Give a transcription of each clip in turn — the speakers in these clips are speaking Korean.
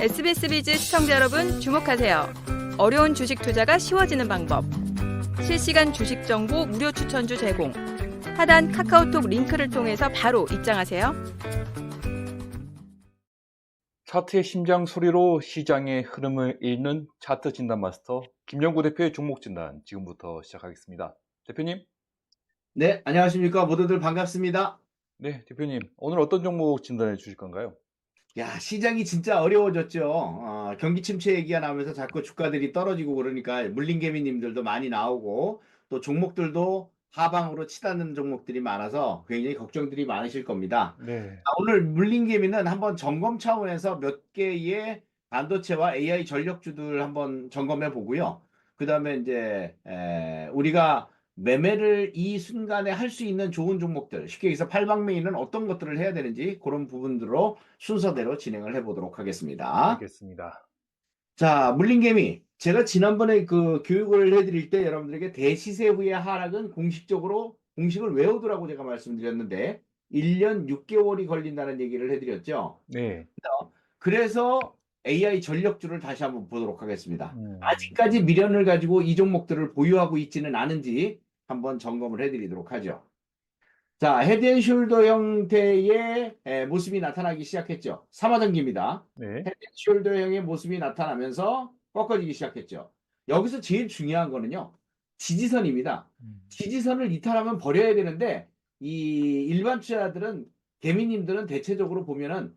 SBS 비즈 시청자 여러분 주목하세요. 어려운 주식 투자가 쉬워지는 방법. 실시간 주식 정보 무료 추천주 제공. 하단 카카오톡 링크를 통해서 바로 입장하세요. 차트의 심장 소리로 시장의 흐름을 읽는 차트 진단 마스터 김영구 대표의 종목 진단 지금부터 시작하겠습니다. 대표님. 네, 안녕하십니까. 모두들 반갑습니다. 네, 대표님. 오늘 어떤 종목 진단해 주실 건가요? 야, 시장이 진짜 어려워졌죠. 경기 침체 얘기가 나오면서 자꾸 주가들이 떨어지고 그러니까 물린개미님들도 많이 나오고 또 종목들도 하방으로 치닫는 종목들이 많아서 굉장히 걱정들이 많으실 겁니다. 네. 오늘 물린개미는 한번 점검 차원에서 몇 개의 반도체와 AI 전력주들 한번 점검해 보고요. 그 다음에 이제 우리가 매매를 이 순간에 할 수 있는 좋은 종목들, 쉽게 얘기해서 팔방매이는 어떤 것들을 해야 되는지 그런 부분들로 순서대로 진행을 해보도록 하겠습니다. 알겠습니다. 자, 물린개미. 제가 지난번에 그 교육을 해드릴 때 여러분들에게 대시세 후의 하락은 공식을 외우더라고 제가 말씀드렸는데 1년 6개월이 걸린다는 얘기를 해드렸죠. 네. 그래서 AI 전력주를 다시 한번 보도록 하겠습니다. 음. 아직까지 미련을 가지고 이 종목들을 보유하고 있지는 않은지 한번 점검을 해드리도록 하죠. 자, 헤드앤숄더 형태의 모습이 나타나기 시작했죠. 삼화전기입니다. 네. 헤드앤숄더형의 모습이 나타나면서 꺾어지기 시작했죠. 여기서 제일 중요한 거는요. 지지선입니다. 지지선을 이탈하면 버려야 되는데 이 일반 투자자들은 개미님들은 대체적으로 보면은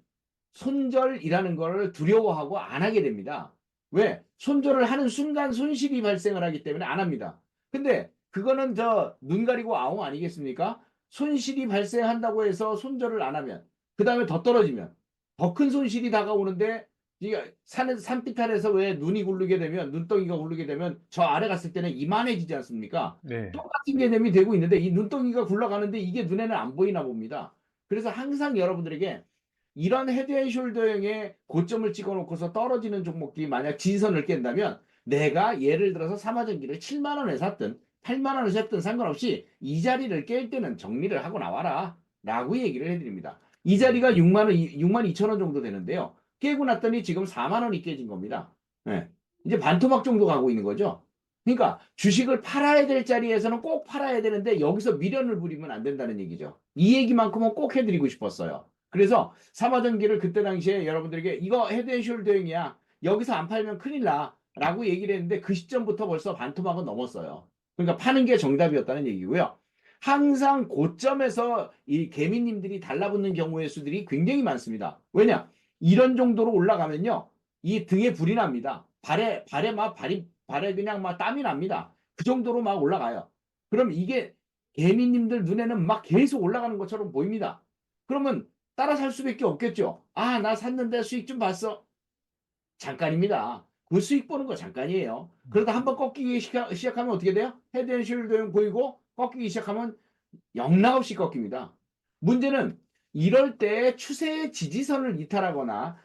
손절이라는 걸 두려워하고 안 하게 됩니다. 왜? 손절을 하는 순간 손실이 발생을 하기 때문에 안 합니다. 근데 그거는 눈 가리고 아웅 아니겠습니까? 손실이 발생한다고 해서 손절을 안 하면 그 다음에 더 떨어지면 더 큰 손실이 다가오는데 산비탈에서 왜 눈이 굴르게 되면 눈덩이가 굴르게 되면 저 아래 갔을 때는 이만해지지 않습니까? 네. 똑같은 개념이 되고 있는데 이 눈덩이가 굴러가는데 이게 눈에는 안 보이나 봅니다. 그래서 항상 여러분들에게 이런 헤드앤숄더형의 고점을 찍어놓고서 떨어지는 종목들이 만약 지지선을 깬다면 내가 예를 들어서 삼화전기를 7만 원에 샀든 8만 원에 샀든 상관없이 이 자리를 깰 때는 정리를 하고 나와라 라고 얘기를 해드립니다. 이 자리가 6만 2천 원 정도 되는데요. 깨고 났더니 지금 4만 원이 깨진 겁니다. 네. 이제 반토막 정도 가고 있는 거죠. 그러니까 주식을 팔아야 될 자리에서는 꼭 팔아야 되는데 여기서 미련을 부리면 안 된다는 얘기죠. 이 얘기만큼은 꼭 해드리고 싶었어요. 그래서 삼화전기를 그때 당시에 여러분들에게 이거 헤드앤숄더형이야. 여기서 안 팔면 큰일 나. 라고 얘기를 했는데 그 시점부터 벌써 반토막은 넘었어요. 그러니까 파는 게 정답이었다는 얘기고요. 항상 고점에서 이 개미님들이 달라붙는 경우의 수들이 굉장히 많습니다. 왜냐? 이런 정도로 올라가면요. 이 등에 불이 납니다. 발에 그냥 막 땀이 납니다. 그 정도로 막 올라가요. 그럼 이게 개미님들 눈에는 막 계속 올라가는 것처럼 보입니다. 그러면 따라 살 수밖에 없겠죠. 아, 나 샀는데 수익 좀 봤어. 잠깐입니다. 그 수익 보는 거 잠깐이에요. 그러다 한번 꺾이기 시작하면 어떻게 돼요? 헤드앤숄더형 보이고 꺾이기 시작하면 영락없이 꺾입니다. 문제는 이럴 때 추세의 지지선을 이탈하거나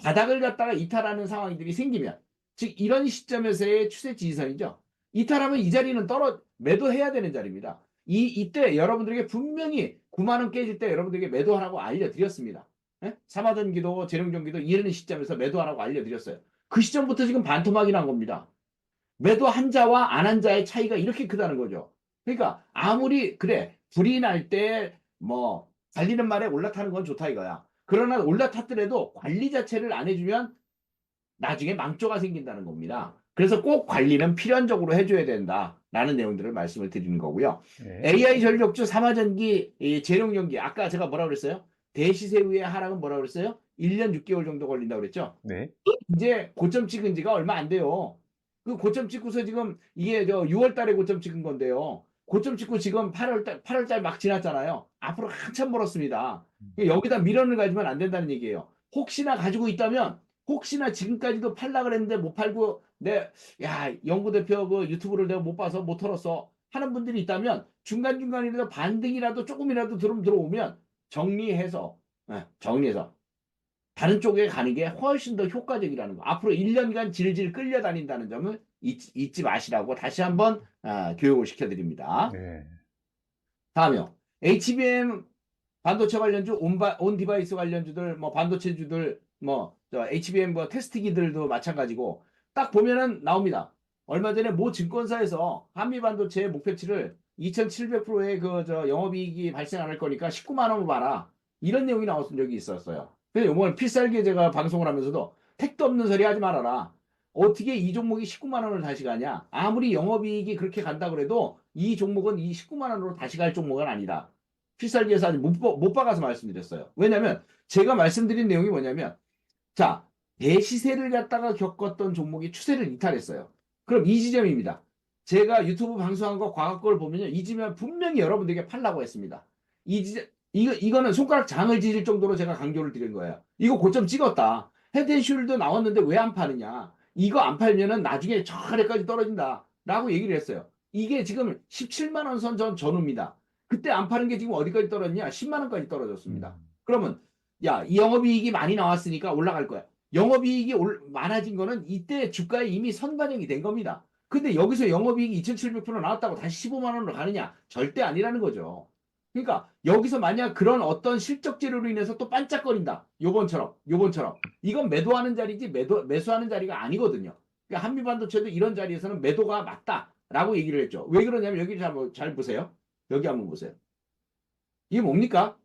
바닥을 갖다가 이탈하는 상황들이 생기면 즉 이런 시점에서의 추세 지지선이죠. 이탈하면 이 자리는 매도해야 되는 자리입니다. 이때 여러분들에게 분명히 9만 원 깨질 때 여러분들에게 매도하라고 알려드렸습니다. 삼화전기도 재룡전기도 이런 시점에서 매도하라고 알려드렸어요. 그 시점부터 지금 반토막이 난 겁니다. 매도 한 자와 안 한 자의 차이가 이렇게 크다는 거죠. 그러니까 아무리 그래 불이 날 때 뭐 달리는 말에 올라타는 건 좋다 이거야. 그러나 올라탔더라도 관리 자체를 안 해주면 나중에 망조가 생긴다는 겁니다. 그래서 꼭 관리는 필연적으로 해줘야 된다라는 내용들을 말씀을 드리는 거고요. 네. AI 전력주, 삼화전기, 재룡전기 아까 제가 뭐라 그랬어요? 대시세 후의 하락은 뭐라 그랬어요? 1년 6개월 정도 걸린다고 그랬죠? 네. 이제 고점 찍은 지가 얼마 안 돼요. 그 고점 찍고서 지금 이게 6월 달에 고점 찍은 건데요. 고점 찍고 지금 8월 달 막 지났잖아요. 앞으로 한참 멀었습니다. 여기다 미련을 가지면 안 된다는 얘기예요. 혹시나 가지고 있다면 혹시나 지금까지도 팔라 그랬는데 못 팔고 영구 대표 그 유튜브를 내가 못 봐서 못 털었어 하는 분들이 있다면 중간중간이라도 반등이라도 조금이라도 들어오면 정리해서 다른 쪽에 가는 게 훨씬 더 효과적이라는 거. 앞으로 1년간 질질 끌려다닌다는 점을 잊지 마시라고 다시 한번 교육을 시켜드립니다. 네. 다음이요. HBM 반도체 관련주, 온 디바이스 관련주들, 뭐 반도체주들 저 HBM 테스트기들도 마찬가지고 딱 보면은 나옵니다. 얼마 전에 모 증권사에서 한미반도체 목표치를 2,700%의 저 영업이익이 발생 안 할 거니까 19만 원을 봐라. 이런 내용이 나왔던 적이 있었어요. 근데 이번 필살기에 제가 방송을 하면서도 택도 없는 소리 하지 말아라. 어떻게 이 종목이 19만 원을 다시 가냐? 아무리 영업이익이 그렇게 간다 그래도 이 종목은 이 19만 원으로 다시 갈 종목은 아니다. 필살기에서 아직 못 박아서 말씀드렸어요. 왜냐면 제가 말씀드린 내용이 뭐냐면 자, 대시세를 갖다가 겪었던 종목이 추세를 이탈했어요. 그럼 이 지점입니다. 제가 유튜브 방송한 거 과거 걸 보면요. 이 지점 분명히 여러분들에게 팔라고 했습니다. 이거는 손가락 장을 지질 정도로 제가 강조를 드린 거예요. 이거 고점 찍었다. 헤드앤숄더 나왔는데 왜 안 파느냐. 이거 안 팔면은 나중에 저 아래까지 떨어진다. 라고 얘기를 했어요. 이게 지금 17만 원 선 전후입니다. 그때 안 파는 게 지금 어디까지 떨어졌냐? 10만 원까지 떨어졌습니다. 그러면 야, 이 영업이익이 많이 나왔으니까 올라갈 거야. 영업이익이 많아진 거는 이때 주가에 이미 선반영이 된 겁니다. 근데 여기서 영업이익이 2,700% 나왔다고 다시 15만 원으로 가느냐? 절대 아니라는 거죠. 그러니까 여기서 만약 그런 어떤 실적 재료로 인해서 또 반짝거린다. 요번처럼. 이건 매도하는 자리지 매수하는 자리가 아니거든요. 그러니까 한미반도체도 이런 자리에서는 매도가 맞다라고 얘기를 했죠. 왜 그러냐면 여기 잘 보세요. 여기 한번 보세요. 이게 뭡니까?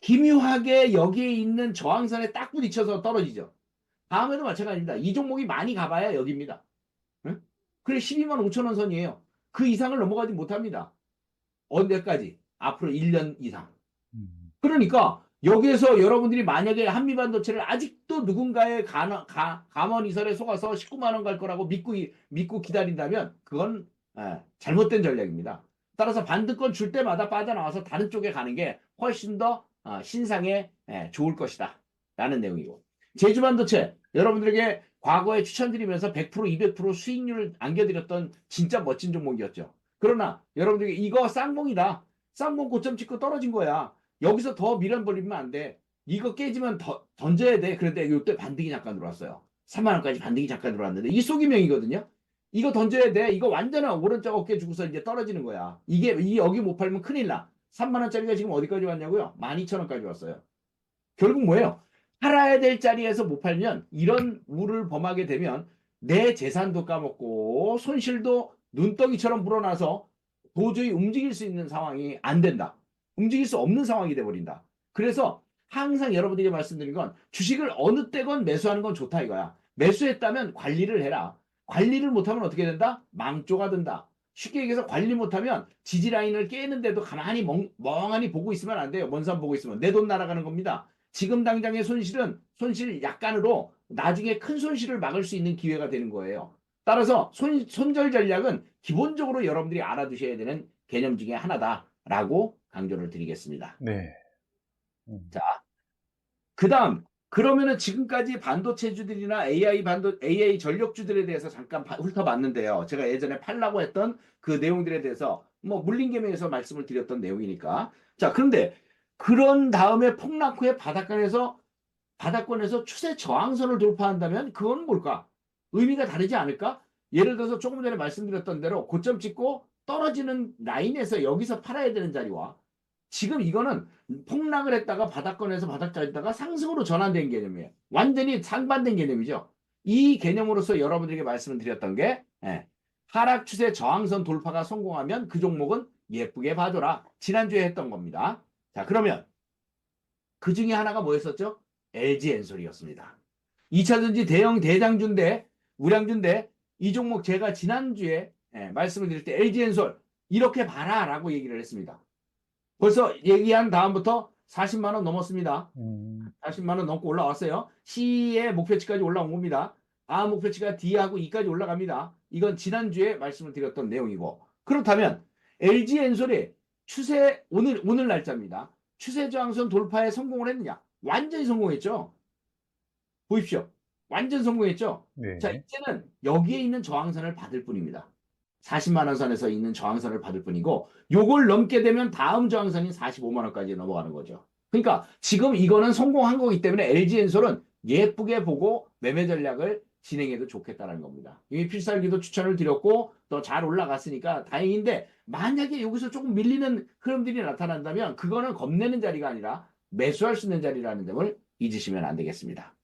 기묘하게 여기에 있는 저항선에 딱 부딪혀서 떨어지죠. 다음에도 마찬가지입니다. 이 종목이 많이 가봐야 여기입니다. 응? 그래 12만 5천 원 선이에요. 그 이상을 넘어가지 못합니다. 언제까지? 앞으로 1년 이상. 그러니까 여기에서 여러분들이 만약에 한미반도체를 아직도 누군가의 감언이설에 속아서 19만 원 갈 거라고 믿고 기다린다면 그건 잘못된 전략입니다. 따라서 반등권 줄 때마다 빠져나와서 다른 쪽에 가는 게 훨씬 더 신상에 좋을 것이다 라는 내용이고, 제주반도체 여러분들에게 과거에 추천드리면서 100% 200% 수익률을 안겨드렸던 진짜 멋진 종목이었죠. 그러나 여러분들에게 이거 쌍봉이다, 쌍봉 고점 찍고 떨어진 거야, 여기서 더 미련 벌리면 안 돼, 이거 깨지면 더 던져야 돼. 그런데 이때 반등이 잠깐 들어왔어요. 3만 원까지 반등이 잠깐 들어왔는데 이 속이명이거든요. 이거 던져야 돼. 이거 완전한 오른쪽 어깨 주고서 이제 떨어지는 거야. 여기 못 팔면 큰일 나. 3만 원짜리가 지금 어디까지 왔냐고요? 12,000원까지 왔어요. 결국 뭐예요? 팔아야 될 자리에서 못 팔면 이런 우를 범하게 되면 내 재산도 까먹고 손실도 눈덩이처럼 불어나서 도저히 움직일 수 있는 상황이 안 된다. 움직일 수 없는 상황이 돼버린다. 그래서 항상 여러분들이 말씀드린 건 주식을 어느 때건 매수하는 건 좋다 이거야. 매수했다면 관리를 해라. 관리를 못하면 어떻게 된다? 망조가 된다. 쉽게 얘기해서 관리 못하면 지지라인을 깨는데도 가만히 멍하니 보고 있으면 안 돼요. 먼 산 보고 있으면 내 돈 날아가는 겁니다. 지금 당장의 손실 약간으로 나중에 큰 손실을 막을 수 있는 기회가 되는 거예요. 따라서 손절 전략은 기본적으로 여러분들이 알아두셔야 되는 개념 중에 하나다라고 강조를 드리겠습니다. 네. 자, 그다음 그러면은 지금까지 반도체주들이나 AI 전력주들에 대해서 잠깐 훑어봤는데요. 제가 예전에 팔라고 했던 그 내용들에 대해서 물림개명에서 말씀을 드렸던 내용이니까. 자, 그런데 그런 다음에 폭락 후에 바닥권에서 추세 저항선을 돌파한다면 그건 뭘까? 의미가 다르지 않을까? 예를 들어서 조금 전에 말씀드렸던 대로 고점 찍고 떨어지는 라인에서 여기서 팔아야 되는 자리와 지금 이거는 폭락을 했다가 바닥권에서 바닥자리다가 상승으로 전환된 개념이에요. 완전히 상반된 개념이죠. 이 개념으로서 여러분들에게 말씀을 드렸던 게 하락 추세 저항선 돌파가 성공하면 그 종목은 예쁘게 봐줘라. 지난주에 했던 겁니다. 자, 그러면 그 중에 하나가 뭐였었죠? LG엔솔이었습니다. 2차전지 대형 대장주인데 우량주인데 이 종목 제가 지난주에 말씀을 드릴 때 LG엔솔 이렇게 봐라 라고 얘기를 했습니다. 벌써 얘기한 다음부터 40만 원 넘었습니다. 40만 원 넘고 올라왔어요. C의 목표치까지 올라온 겁니다. A 목표치가 D하고 E까지 올라갑니다. 이건 지난주에 말씀을 드렸던 내용이고, 그렇다면 LG엔솔이 추세 오늘 날짜입니다. 추세 저항선 돌파에 성공을 했느냐? 완전히 성공했죠. 보십시오. 완전 성공했죠. 네. 자, 이제는 여기에 있는 저항선을 받을 뿐입니다. 40만 원 선에서 있는 저항선을 받을 뿐이고, 요걸 넘게 되면 다음 저항선인 45만 원까지 넘어가는 거죠. 그러니까 지금 이거는 성공한 거기 때문에 LG엔솔은 예쁘게 보고 매매 전략을 진행해도 좋겠다는 겁니다. 이미 필살기도 추천을 드렸고 또 잘 올라갔으니까 다행인데, 만약에 여기서 조금 밀리는 흐름들이 나타난다면 그거는 겁내는 자리가 아니라 매수할 수 있는 자리라는 점을 잊으시면 안 되겠습니다.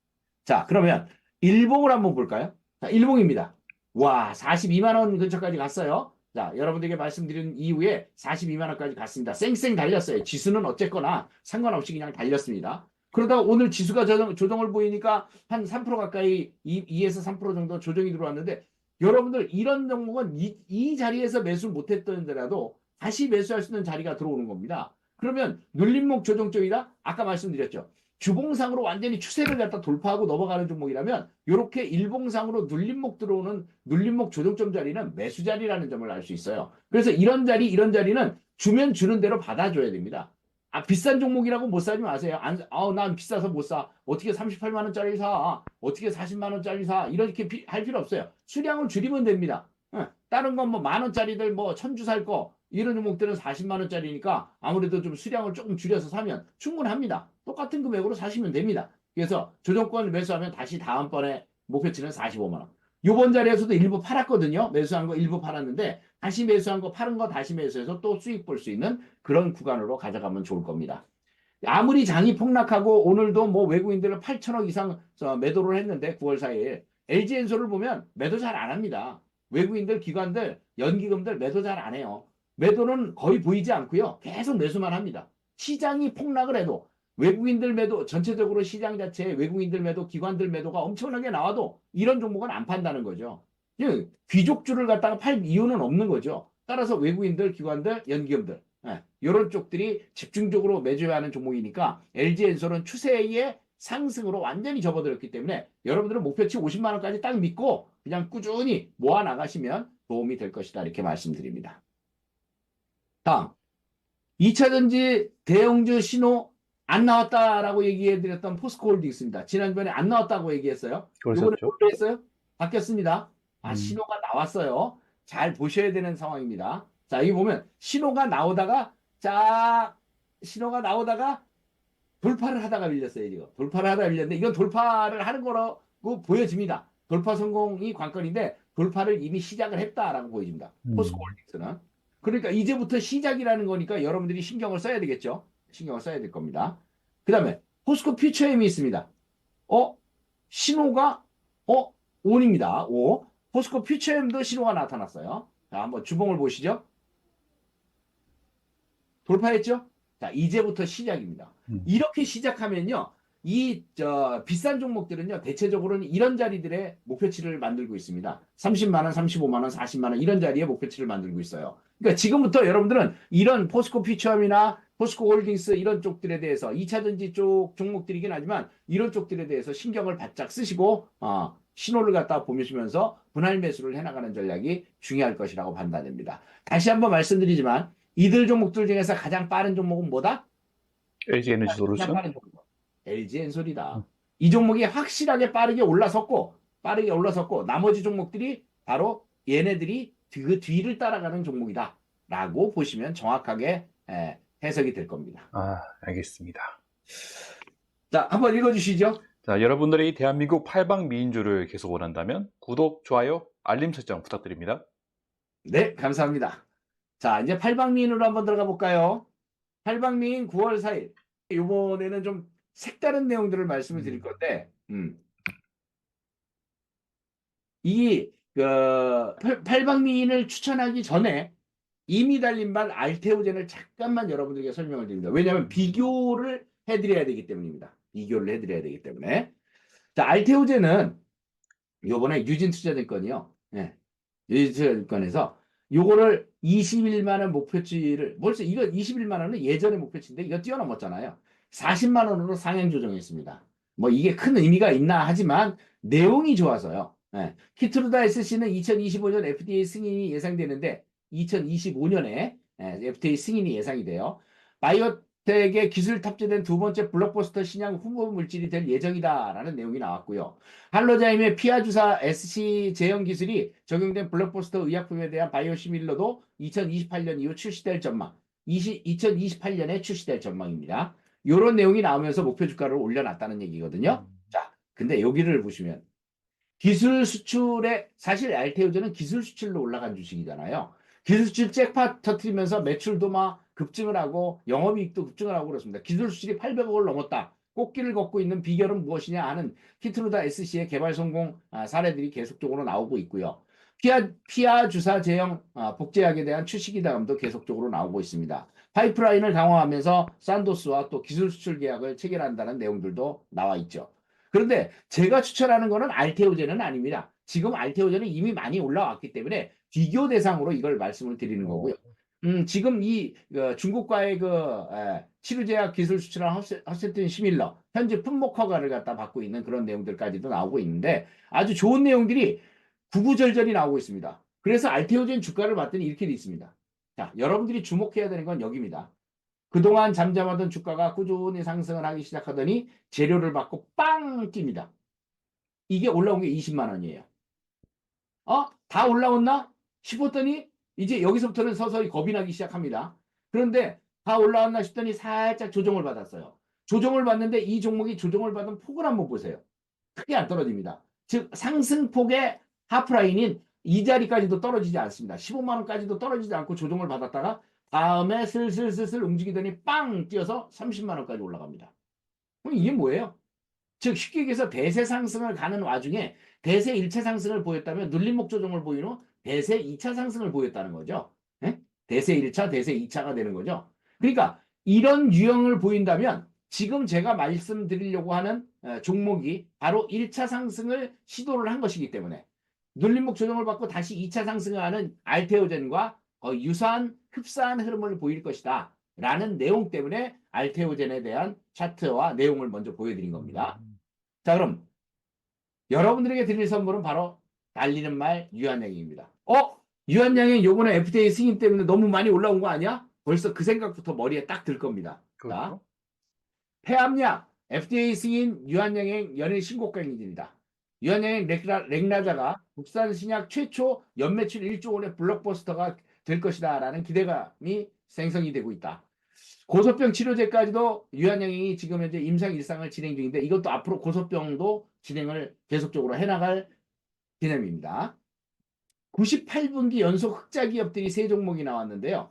자, 그러면 일봉을 한번 볼까요? 자, 일봉입니다. 와, 42만 원 근처까지 갔어요. 자, 여러분들에게 말씀드린 이후에 42만 원까지 갔습니다. 쌩쌩 달렸어요. 지수는 어쨌거나 상관없이 그냥 달렸습니다. 그러다가 오늘 지수가 조정을 보이니까 한 3% 가까이 2에서 3% 정도 조정이 들어왔는데 여러분들 이런 종목은 이 자리에서 매수 못했더라도 다시 매수할 수 있는 자리가 들어오는 겁니다. 그러면 눌림목 조정 쪽이다? 아까 말씀드렸죠. 주봉상으로 완전히 추세를 갖다 돌파하고 넘어가는 종목이라면 이렇게 일봉상으로 눌림목 들어오는 눌림목 조정점 자리는 매수 자리라는 점을 알 수 있어요. 그래서 이런 자리는 주면 주는 대로 받아줘야 됩니다. 아, 비싼 종목이라고 못 사지 마세요. 난 비싸서 못 사. 어떻게 38만 원짜리 사? 어떻게 40만 원짜리 사? 이렇게 할 필요 없어요. 수량을 줄이면 됩니다. 다른 건 뭐 만 원짜리들 뭐 천주 살 거 이런 종목들은 40만 원짜리니까 아무래도 좀 수량을 조금 줄여서 사면 충분합니다. 똑같은 금액으로 사시면 됩니다. 그래서 조정권 매수하면 다시 다음번에 목표치는 45만 원. 요번 자리에서도 일부 팔았거든요. 매수한 거 일부 팔았는데 다시 매수한 거 파는 거 다시 매수해서 또 수익 볼 수 있는 그런 구간으로 가져가면 좋을 겁니다. 아무리 장이 폭락하고 오늘도 뭐 외국인들은 8천억 이상 매도를 했는데 9월 4일 LG엔솔을 보면 매도 잘 안 합니다. 외국인들, 기관들, 연기금들 매도 잘 안 해요. 매도는 거의 보이지 않고요. 계속 매수만 합니다. 시장이 폭락을 해도 외국인들 매도, 전체적으로 시장 자체에 외국인들 매도, 기관들 매도가 엄청나게 나와도 이런 종목은 안 판다는 거죠. 귀족주를 갖다가 팔 이유는 없는 거죠. 따라서 외국인들, 기관들, 연기금들 이런 쪽들이 집중적으로 매줘야 하는 종목이니까 LG엔솔은 추세의 상승으로 완전히 접어들었기 때문에 여러분들은 목표치 50만 원까지 딱 믿고 그냥 꾸준히 모아 나가시면 도움이 될 것이다 이렇게 말씀드립니다. 다음 2차전지 대형주 신호 안 나왔다라고 얘기해드렸던 포스코홀딩스입니다. 지난번에 안 나왔다고 얘기했어요. 이번에 그러셨죠? 뭘 했어요? 바뀌었습니다. 신호가 나왔어요. 잘 보셔야 되는 상황입니다. 자, 여기 보면 신호가 나오다가 돌파를 하다가 밀렸어요. 지금 돌파를 하다가 밀렸는데 이건 돌파를 하는 거라고 보여집니다. 돌파 성공이 관건인데 돌파를 이미 시작을 했다라고 보여집니다. 포스코홀딩스는. 그러니까 이제부터 시작이라는 거니까 여러분들이 신경을 써야 되겠죠. 신경을 써야 될 겁니다. 그 다음에 포스코 퓨처엠이 있습니다. 신호가 온입니다. 5. 포스코 퓨처엠도 신호가 나타났어요. 자, 한번 주봉을 보시죠. 돌파했죠? 자, 이제부터 시작입니다. 이렇게 시작하면요. 비싼 종목들은요, 대체적으로는 이런 자리들의 목표치를 만들고 있습니다. 30만 원, 35만 원, 40만 원, 이런 자리에 목표치를 만들고 있어요. 그러니까 지금부터 여러분들은 이런 포스코 퓨처엠이나 포스코 홀딩스 이런 쪽들에 대해서 2차전지 쪽 종목들이긴 하지만 이런 쪽들에 대해서 신경을 바짝 쓰시고, 신호를 갖다 보시면서 분할 매수를 해나가는 전략이 중요할 것이라고 판단됩니다. 다시 한번 말씀드리지만, 이들 종목들 중에서 가장 빠른 종목은 뭐다? LG에너지솔루션? LG엔솔이다. 이 종목이 확실하게 빠르게 올라섰고 나머지 종목들이 바로 얘네들이 그 뒤를 따라가는 종목이다 라고 보시면 정확하게 해석이 될 겁니다. 알겠습니다. 자, 한번 읽어주시죠. 자, 여러분들이 대한민국 팔방미인주를 계속 원한다면 구독, 좋아요, 알림 설정 부탁드립니다. 네, 감사합니다. 자, 이제 팔방미인으로 한번 들어가 볼까요? 팔방미인 9월 4일. 이번에는 좀 색다른 내용들을 말씀을 드릴 건데, 팔방미인을 추천하기 전에 이미 달린 발 알테오젠을 잠깐만 여러분들에게 설명을 드립니다. 왜냐하면 비교를 해드려야 되기 때문입니다. 비교를 해드려야 되기 때문에. 자, 알테오젠은 요번에 유진투자증권이요. 유진투자증권에서 요거를 21만 원 목표치를 벌써 이거 21만 원은 예전의 목표치인데 이거 뛰어넘었잖아요. 40만 원으로 상향 조정했습니다. 뭐 이게 큰 의미가 있나 하지만 내용이 좋아서요. 키트루다 SC는 2025년 FDA 승인이 예상되는데 2025년에 FDA 승인이 예상이 돼요. 바이오텍의 기술 탑재된 두 번째 블록버스터 신약 후보 물질이 될 예정이다라는 내용이 나왔고요. 할로자임의 피하주사 SC 제형 기술이 적용된 블록버스터 의약품에 대한 바이오시밀러도 2028년 이후 출시될 전망. 2028년에 출시될 전망입니다. 이런 내용이 나오면서 목표 주가를 올려놨다는 얘기거든요. 자, 근데 여기를 보시면 기술 수출에 사실 알테오젠은 기술 수출로 올라간 주식이잖아요. 기술 수출 잭팟 터트리면서 매출도 막 급증을 하고 영업이익도 급증을 하고 그렇습니다. 기술 수출이 800억을 넘었다. 꽃길을 걷고 있는 비결은 무엇이냐 하는 키트루다 SC의 개발 성공 사례들이 계속적으로 나오고 있고요. 피하 주사 제형 복제약에 대한 출시기대감도 계속적으로 나오고 있습니다. 파이프라인을 강화하면서 산도스와 또 기술 수출 계약을 체결한다는 내용들도 나와 있죠. 그런데 제가 추천하는 것은 알테오젠은 아닙니다. 지금 알테오젠은 이미 많이 올라왔기 때문에 비교 대상으로 이걸 말씀을 드리는 거고요. 지금 중국과의 치료제약 기술 수출한 허센튼 시밀러 현재 품목 허가를 갖다 받고 있는 그런 내용들까지도 나오고 있는데 아주 좋은 내용들이 구구절절이 나오고 있습니다. 그래서 알테오젠 주가를 봤더니 이렇게 돼 있습니다. 자, 여러분들이 주목해야 되는 건 여기입니다. 그동안 잠잠하던 주가가 꾸준히 상승을 하기 시작하더니 재료를 받고 빵 뜁니다. 이게 올라온 게 20만 원이에요. 다 올라왔나 싶었더니 이제 여기서부터는 서서히 겁이 나기 시작합니다. 그런데 다 올라왔나 싶더니 살짝 조정을 받았어요. 조정을 받는데 이 종목이 조정을 받은 폭을 한번 보세요. 크게 안 떨어집니다. 즉 상승폭의 하프라인인 이 자리까지도 떨어지지 않습니다. 15만 원까지도 떨어지지 않고 조정을 받았다가 다음에 슬슬 움직이더니 빵 뛰어서 30만 원까지 올라갑니다. 그럼 이게 뭐예요? 즉 쉽게 얘기해서 대세 상승을 가는 와중에 대세 1차 상승을 보였다면 눌림목 조정을 보인 후 대세 2차 상승을 보였다는 거죠. 예? 대세 1차, 대세 2차가 되는 거죠. 그러니까 이런 유형을 보인다면 지금 제가 말씀드리려고 하는 종목이 바로 1차 상승을 시도를 한 것이기 때문에 눌림목 조정을 받고 다시 2차 상승을 하는 알테오젠과 유사한 흡사한 흐름을 보일 것이다 라는 내용 때문에 알테오젠에 대한 차트와 내용을 먼저 보여드린 겁니다. 자, 그럼 여러분들에게 드릴 선물은 바로 달리는 말 유한양행입니다. 유한양행 요번에 FDA 승인 때문에 너무 많이 올라온 거 아니야? 벌써 그 생각부터 머리에 딱 들 겁니다. 그렇죠. 자, 폐암약 FDA 승인 유한양행 연일 신고가입니다. 유한양행 렉나자가 국산 신약 최초 연매출 1조 원의 블록버스터가 될 것이다 라는 기대감이 생성이 되고 있다. 고소병 치료제까지도 유한양행이 지금 현재 임상 일상을 진행 중인데 이것도 앞으로 고소병도 진행을 계속적으로 해나갈 개념입니다. 98분기 연속 흑자 기업들이 세 종목이 나왔는데요.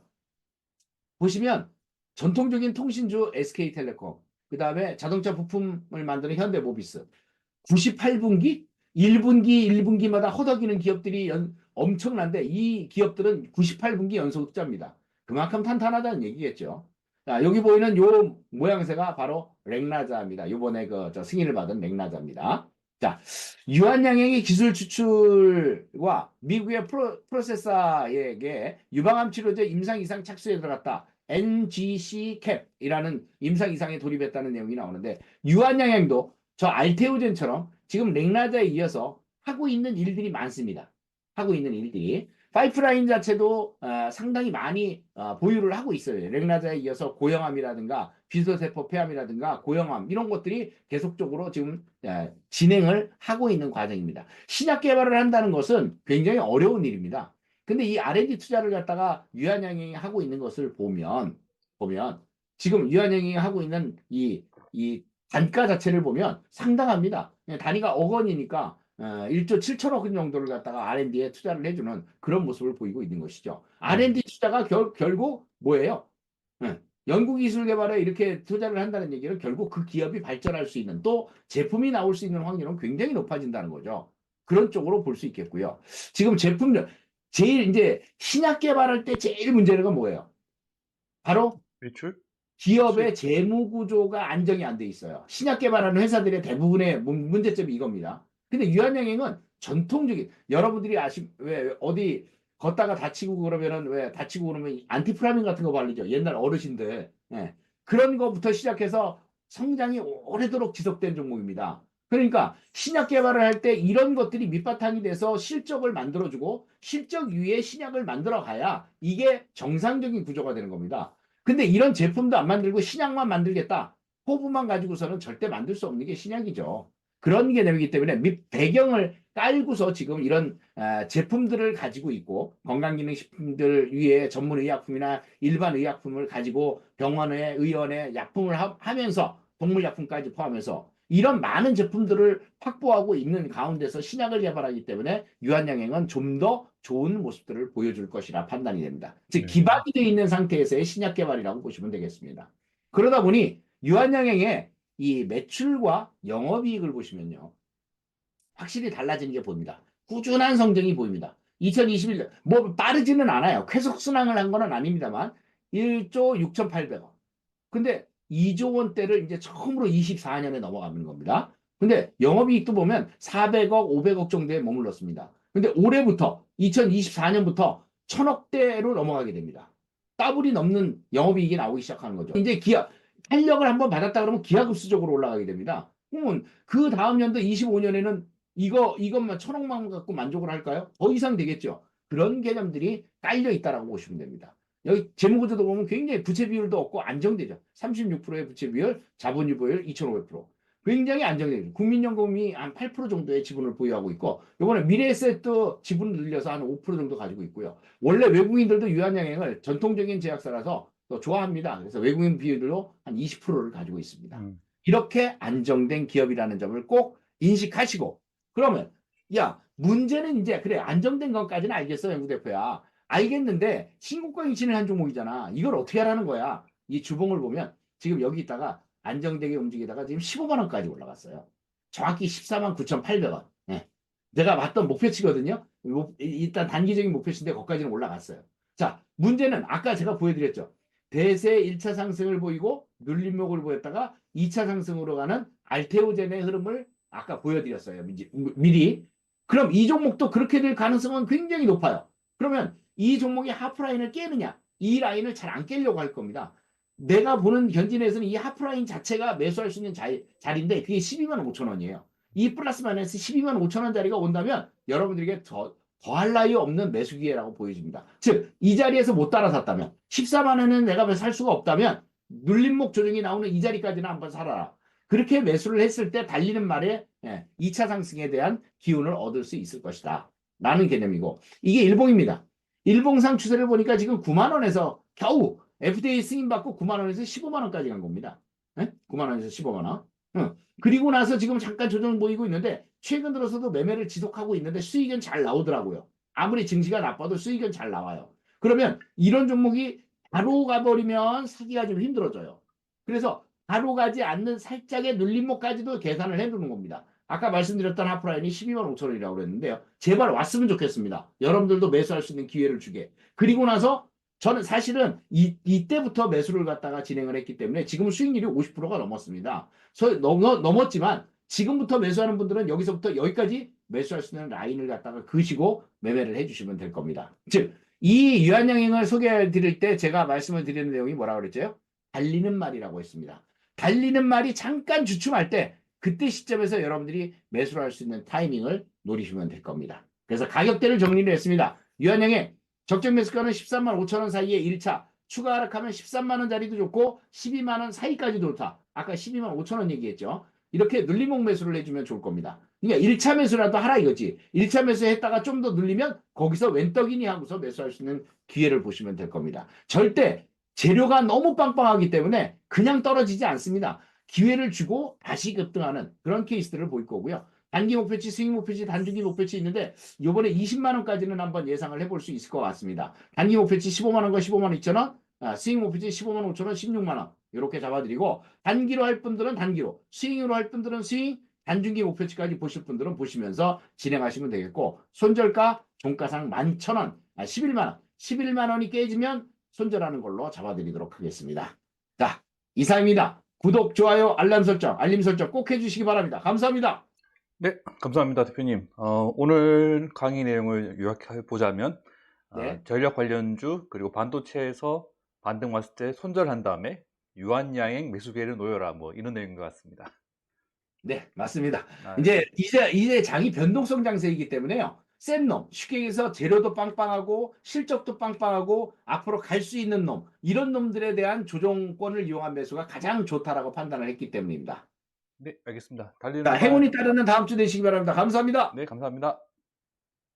보시면 전통적인 통신주 SK텔레콤, 그 다음에 자동차 부품을 만드는 현대모비스, 98분기 1분기마다 허덕이는 기업들이 엄청난데 이 기업들은 98분기 연속 흑자입니다. 그만큼 탄탄하다는 얘기겠죠. 자, 여기 보이는 요 모양새가 바로 렉나자입니다. 요번에 승인을 받은 렉나자입니다. 자, 유한양행의 기술 추출과 미국의 프로세서에게 유방암 치료제 임상 이상 착수에 들어갔다. NGC 캡이라는 임상 이상에 돌입했다는 내용이 나오는데 유한양행도 저 알테오젠처럼 지금 렉나자에 이어서 하고 있는 일들이 많습니다. 하고 있는 일들이. 파이프라인 자체도 상당히 많이 보유를 하고 있어요. 렉나자에 이어서 고형암이라든가 비소세포 폐암이라든가 고형암 이런 것들이 계속적으로 지금 진행을 하고 있는 과정입니다. 신약 개발을 한다는 것은 굉장히 어려운 일입니다. 근데 이 R&D 투자를 갖다가 유한양행이 하고 있는 것을 보면 지금 유한양행이 하고 있는 이 단가 자체를 보면 상당합니다. 단위가 억 원이니까 1조 7천억 원 정도를 갖다가 R&D에 투자를 해주는 그런 모습을 보이고 있는 것이죠. R&D 투자가 결국 뭐예요? 연구기술 개발에 이렇게 투자를 한다는 얘기는 결국 그 기업이 발전할 수 있는 또 제품이 나올 수 있는 확률은 굉장히 높아진다는 거죠. 그런 쪽으로 볼 수 있겠고요. 지금 제품들 제일 이제 신약 개발할 때 제일 문제는 건 뭐예요? 바로 매출? 기업의 재무 구조가 안정이 안 돼 있어요. 신약 개발하는 회사들의 대부분의 문제점이 이겁니다. 근데 유한양행은 전통적인 여러분들이 왜 어디 걷다가 다치고 그러면은 왜 다치고 그러면 안티프라민 같은 거 바르죠. 옛날 어르신들. 그런 거부터 시작해서 성장이 오래도록 지속된 종목입니다. 그러니까 신약 개발을 할 때 이런 것들이 밑바탕이 돼서 실적을 만들어주고 실적 위에 신약을 만들어 가야 이게 정상적인 구조가 되는 겁니다. 근데 이런 제품도 안 만들고 신약만 만들겠다. 호부만 가지고서는 절대 만들 수 없는 게 신약이죠. 그런 개념이기 때문에 배경을 깔고서 지금 이런 제품들을 가지고 있고 건강기능식품들 위에 전문의약품이나 일반 의약품을 가지고 병원에 의원에 약품을 하면서 동물약품까지 포함해서 이런 많은 제품들을 확보하고 있는 가운데서 신약을 개발하기 때문에 유한양행은 좀 더 좋은 모습들을 보여줄 것이라 판단이 됩니다. 즉 기반이 되어 있는 상태에서의 신약 개발이라고 보시면 되겠습니다. 그러다 보니 유한양행의 이 매출과 영업이익을 보시면요. 확실히 달라지는 게 보입니다. 꾸준한 성장이 보입니다. 2021년, 뭐 빠르지는 않아요. 쾌속 순항을 한 건 아닙니다만, 1조 6,800억. 근데 2조 원대를 이제 처음으로 24년에 넘어가는 겁니다. 근데 영업이익도 보면 400억, 500억 정도에 머물렀습니다. 근데 올해부터, 2024년부터 1,000억대로 넘어가게 됩니다. 더블이 넘는 영업이익이 나오기 시작하는 거죠. 이제 탄력을 한번 받았다 그러면 기하급수적으로 올라가게 됩니다. 그러면 그 다음 연도 25년에는 이것만 1,000억만 갖고 만족을 할까요? 더 이상 되겠죠. 그런 개념들이 깔려 있다라고 보시면 됩니다. 여기 재무구조도 보면 굉장히 부채 비율도 없고 안정되죠. 36%의 부채 비율, 자본 유보율 2,500%. 굉장히 안정되죠. 국민연금이 한 8% 정도의 지분을 보유하고 있고, 이번에 미래에셋도 지분을 늘려서 한 5% 정도 가지고 있고요. 원래 외국인들도 유한양행을 전통적인 제약사라서 또 좋아합니다. 그래서 외국인 비율로 한 20%를 가지고 있습니다. 이렇게 안정된 기업이라는 점을 꼭 인식하시고, 그러면 야, 문제는 이제 그래 안정된 것까지는 알겠어, 연구 대표야. 알겠는데 신고가 갱신을 한 종목이잖아. 이걸 어떻게 하라는 거야? 이 주봉을 보면 지금 여기 있다가 안정되게 움직이다가 지금 15만 원까지 올라갔어요. 정확히 14만 9,800원. 네. 내가 봤던 목표치거든요. 일단 단기적인 목표치인데 거기까지는 올라갔어요. 자, 문제는 아까 제가 보여드렸죠. 대세 1차 상승을 보이고 눌림목을 보였다가 2차 상승으로 가는 알테오젠의 흐름을 아까 보여드렸어요. 미리. 그럼 이 종목도 그렇게 될 가능성은 굉장히 높아요. 그러면 이 종목이 하프라인을 깨느냐? 이 라인을 잘 안 깨려고 할 겁니다. 내가 보는 견진에서는 이 하프라인 자체가 매수할 수 있는 자리인데 그게 12만 5천 원이에요. 이 플러스 마이너스 12만 5천 원짜리가 온다면 여러분들에게 더할 나위 없는 매수 기회라고 보여집니다. 즉, 이 자리에서 못 따라샀다면 14만 원은 내가 살 수가 없다면 눌림목 조정이 나오는 이 자리까지는 한번 살아라. 그렇게 매수를 했을 때 달리는 말에 2차 상승에 대한 기운을 얻을 수 있을 것이다. 라는 개념이고, 이게 일봉입니다. 일봉상 추세를 보니까 지금 9만 원에서 겨우 FDA 승인받고 9만 원에서 15만 원까지 간 겁니다. 9만 원에서 15만 원. 그리고 나서 지금 잠깐 조정 보이고 있는데 최근 들어서도 매매를 지속하고 있는데 수익은 잘 나오더라고요. 아무리 증시가 나빠도 수익은 잘 나와요. 그러면 이런 종목이 바로 가버리면 사기가 좀 힘들어져요. 그래서 바로 가지 않는 살짝의 눌림목까지도 계산을 해두는 겁니다. 아까 말씀드렸던 하프라인이 12만 5천 원이라고 그랬는데요. 제발 왔으면 좋겠습니다. 여러분들도 매수할 수 있는 기회를 주게. 그리고 나서 저는 사실은 이때부터 매수를 갖다가 진행을 했기 때문에 지금 수익률이 50%가 넘었습니다. 넘었지만 지금부터 매수하는 분들은 여기서부터 여기까지 매수할 수 있는 라인을 갖다가 그시고 매매를 해주시면 될 겁니다. 즉, 이 유한양행을 소개해 드릴 때 제가 말씀을 드리는 내용이 뭐라고 그랬죠? 달리는 말이라고 했습니다. 달리는 말이 잠깐 주춤할 때 그때 시점에서 여러분들이 매수를 할 수 있는 타이밍을 노리시면 될 겁니다. 그래서 가격대를 정리를 했습니다. 유한양행 적정 매수가는 13만 5천 원 사이에 1차, 추가 하락하면 13만 원짜리도 좋고 12만 원 사이까지도 좋다. 아까 12만 5천 원 얘기했죠. 이렇게 눌림목 매수를 해주면 좋을 겁니다. 그러니까 1차 매수라도 하라 이거지. 1차 매수했다가 좀 더 눌리면 거기서 웬떡이니 하고서 매수할 수 있는 기회를 보시면 될 겁니다. 절대 재료가 너무 빵빵하기 때문에 그냥 떨어지지 않습니다. 기회를 주고 다시 급등하는 그런 케이스들을 볼 거고요. 단기 목표치, 수익 목표치, 단중기 목표치 있는데 이번에 20만 원까지는 한번 예상을 해볼 수 있을 것 같습니다. 단기 목표치 15만 원과 15만 2천 원, 수익 목표치 15만 5천 원, 16만 원 이렇게 잡아드리고 단기로 할 분들은 단기로, 수익으로 할 분들은 수익, 단중기 목표치까지 보실 분들은 보시면서 진행하시면 되겠고 손절가, 종가상 11,000원, 11만 원, 11만 원이 깨지면 손절하는 걸로 잡아드리도록 하겠습니다. 자, 이상입니다. 구독, 좋아요, 알람 설정, 알림 설정 꼭 해주시기 바랍니다. 감사합니다. 네, 감사합니다, 대표님. 오늘 강의 내용을 요약해 보자면 네. 전력 관련주 그리고 반도체에서 반등 왔을 때 손절한 다음에 유한양행 매수 기회를 놓여라 뭐 이런 내용인 것 같습니다. 네, 맞습니다. 네. 이제 장이 변동성 장세이기 때문에요. 센 놈, 쉽게 얘기해서 재료도 빵빵하고 실적도 빵빵하고 앞으로 갈 수 있는 놈, 이런 놈들에 대한 조정권을 이용한 매수가 가장 좋다라고 판단을 했기 때문입니다. 네, 알겠습니다. 달리는 자, 말. 행운이 따르는 다음 주 되시기 바랍니다. 감사합니다. 네, 감사합니다.